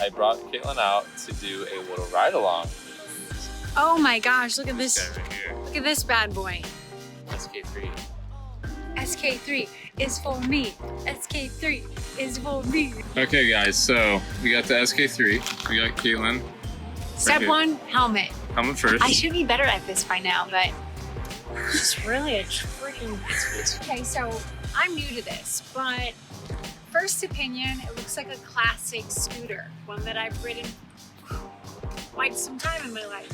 I brought Caitlin out to do a little ride along. Oh my gosh, look at this. This guy right here. Look at this bad boy. SK3. SK3 is for me. SK3 is for me. Okay guys, so we got the SK3. We got Caitlin. Step one, helmet. Helmet first. I should be better at this by now, but it's really a freaking... Okay, so I'm new to this, but first opinion, it looks like a classic scooter. One that I've ridden quite some time in my life.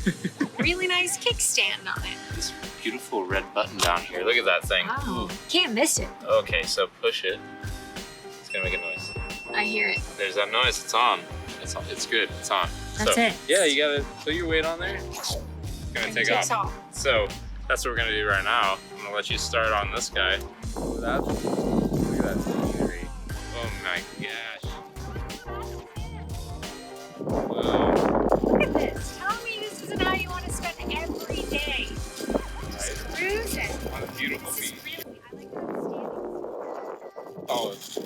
Really nice kickstand on it. This beautiful red button down here. Look at that thing. Oh, can't miss it. Okay, so push it. It's gonna make a noise. I hear it. There's that noise. It's on. It's good. It's on. That's so, it. Yeah, you gotta put your weight on there. It's gonna take off. So that's what we're gonna do right now. I'm gonna let you start on this guy. Look at that scenery. Oh my gosh. Whoa. Look at this. Tell me this isn't how you want to spend every day. Just cruising. On a beautiful This is beach. really, I like how Oh, it's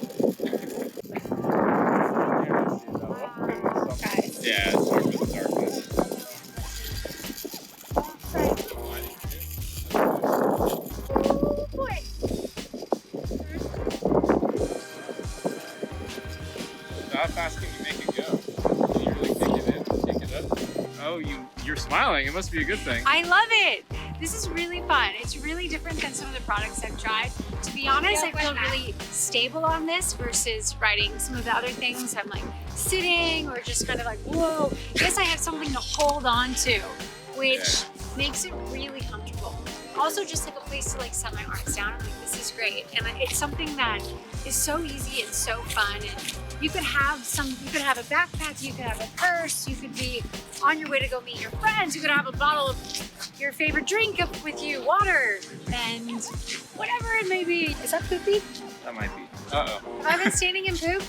guys. yeah, it's dark with the darkness. Oh boy. So how fast can you make it go? Can you really kick it up? Oh, you're smiling. It must be a good thing. I love it. This is really fun. It's really different than some of the products I've tried. To be honest, I feel really stable on this versus riding some of the other things. I'm like sitting or just kind of like, whoa. Yes, I have something to hold on to, which makes it really comfortable. Also just like a place to like set my arms down. I'm like, this is great. And it's something that is so easy and so fun. And you could have a backpack, you could have a purse, you could be on your way to go meet your friends, you could have a bottle of your favorite drink with you, water, and whatever it may be. Is that poopy? That might be. Uh-oh. Have I been standing in poop?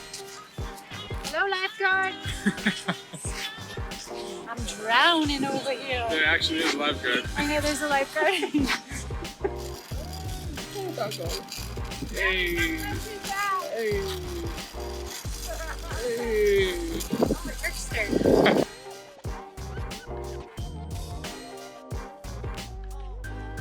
Hello, lifeguard. I'm drowning over here. There actually is a lifeguard. I know there's a lifeguard. Hey. Hey.